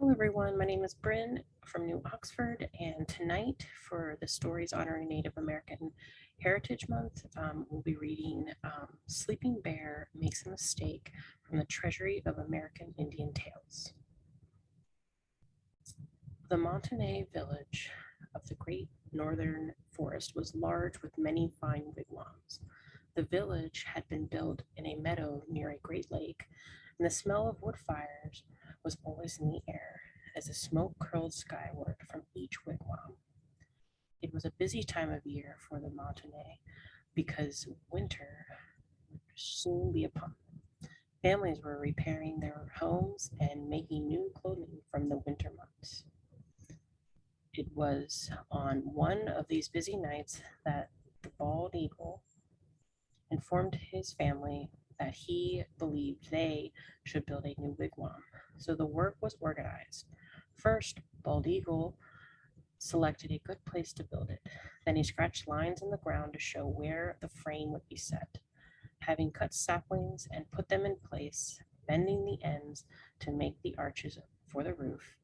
Hello everyone, my name is Bryn from New Oxford, and tonight for the stories honoring Native American Heritage Month, we'll be reading Sleeping Bear Makes a Mistake from the Treasury of American Indian Tales. The Montagnais village of the great northern forest was large with many fine wigwams. The village had been built in a meadow near a great lake, and the smell of wood fires was always in the air as the smoke curled skyward from each wigwam. It was a busy time of year for the Montagnais because winter would soon be upon them. Families were repairing their homes and making new clothing from the winter months. It was on one of these busy nights that the bald eagle informed his family that he believed they should build a new wigwam. So the work was organized. First, Bald Eagle selected a good place to build it. Then he scratched lines in the ground to show where the frame would be set. Having cut saplings and put them in place, bending the ends to make the arches for the roof,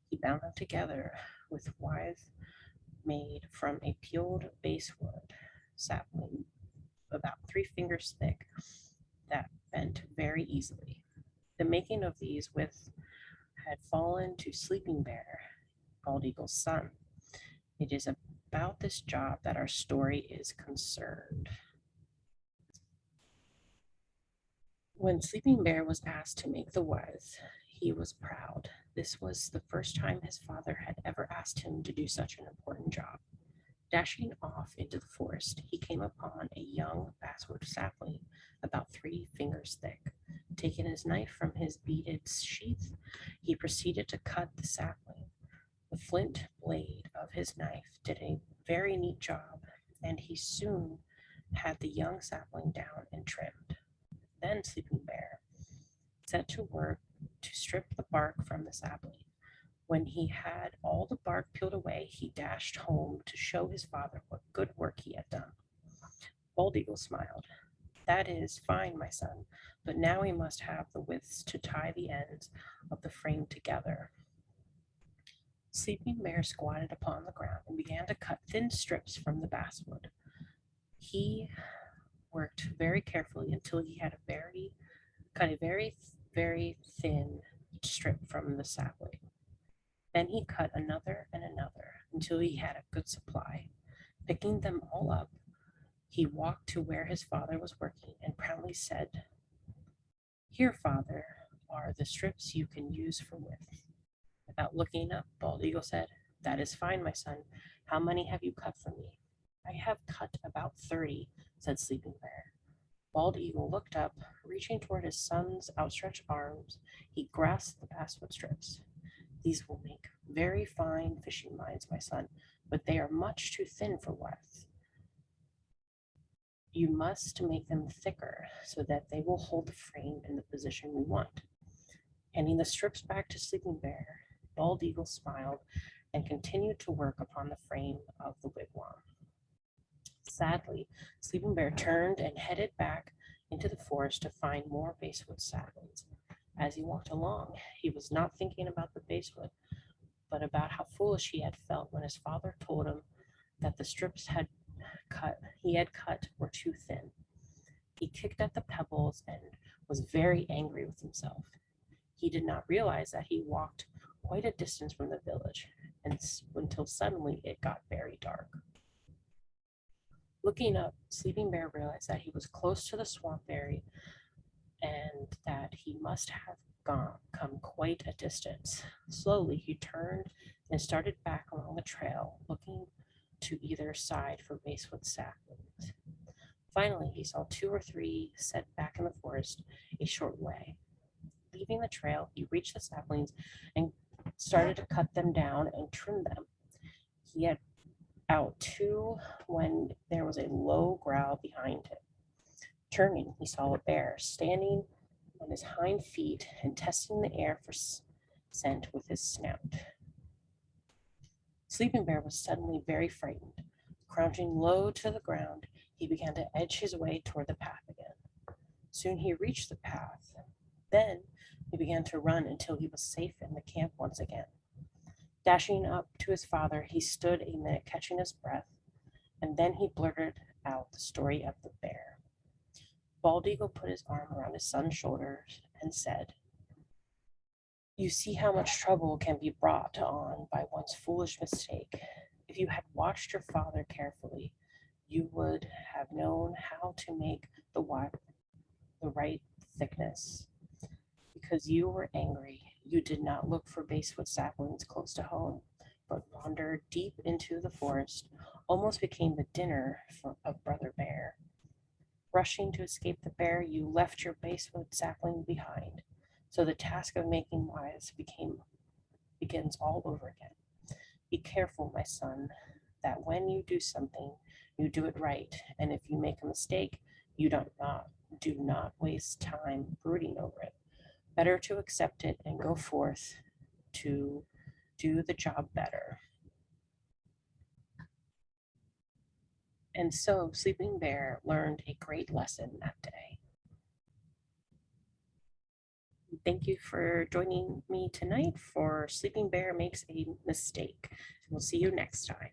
he bound them together with withes made from a peeled basswood sapling about 3 fingers thick that bent very easily. The making of these withes had fallen to Sleeping Bear, Bald Eagle's son. It is about this job that our story is concerned. When Sleeping Bear was asked to make the withes, he was proud. This was the first time his father had ever asked him to do such an important job. Dashing off into the forest, he came upon a young basswood sapling about 3 fingers thick. Taking his knife from his beaded sheath, he proceeded to cut the sapling. The flint blade of his knife did a very neat job, and he soon had the young sapling down and trimmed. Then Sleeping Bear set to work to strip the bark from the sapling. When he had all the bark peeled away, he dashed home to show his father what good work he had done. Bald Eagle smiled. "That is fine, my son, but now we must have the withes to tie the ends of the frame together." Sleeping Bear squatted upon the ground and began to cut thin strips from the basswood. He worked very carefully until he had cut a very thin strip from the sapling. Then he cut another and another until he had a good supply. Picking them all up, he walked to where his father was working and proudly said, "Here, father, are the strips you can use for width." Without looking up, Bald Eagle said, "That is fine, my son. How many have you cut for me?" "I have cut about 30, said Sleeping Bear. Bald Eagle looked up. Reaching toward his son's outstretched arms, he grasped the basswood strips. "These will make very fine fishing lines, my son, but they are much too thin for width. You must make them thicker so that they will hold the frame in the position we want." Handing the strips back to Sleeping Bear, Bald Eagle smiled and continued to work upon the frame of the wigwam. Sadly, Sleeping Bear turned and headed back into the forest to find more basswood saplings. As he walked along, he was not thinking about the basswood, but about how foolish he had felt when his father told him that the strips he had cut were too thin. He kicked at the pebbles and was very angry with himself. He did not realize that he walked quite a distance from the village until suddenly it got very dark. Looking up, Sleeping Bear realized that he was close to the swamp area and that he must have come quite a distance. Slowly, he turned and started back along the trail, looking to either side for basswood saplings. Finally, he saw 2 or 3 set back in the forest a short way. Leaving the trail, he reached the saplings and started to cut them down and trim them. He had out 2 when there was a low growl behind him. Turning, he saw a bear standing on his hind feet and testing the air for scent with his snout. Sleeping Bear was suddenly very frightened. Crouching low to the ground, he began to edge his way toward the path again. Soon he reached the path. Then, He began to run until he was safe in the camp once again. Dashing up to his father, he stood a minute catching his breath, and then he blurted out the story of the bear. Bald Eagle put his arm around his son's shoulders and said, "You see how much trouble can be brought on by one's foolish mistake. If you had watched your father carefully, you would have known how to make the right thickness. Because you were angry, you did not look for basswood saplings close to home, but wandered deep into the forest, almost became the dinner of Brother Bear. Rushing to escape the bear, you left your basswood sapling behind. So the task of making wise begins all over again. Be careful, my son, that when you do something, you do it right, and if you make a mistake, you do not waste time brooding over it. Better to accept it and go forth to do the job better." And so Sleeping Bear learned a great lesson that day. Thank you for joining me tonight for Sleeping Bear Makes a Mistake. We'll see you next time.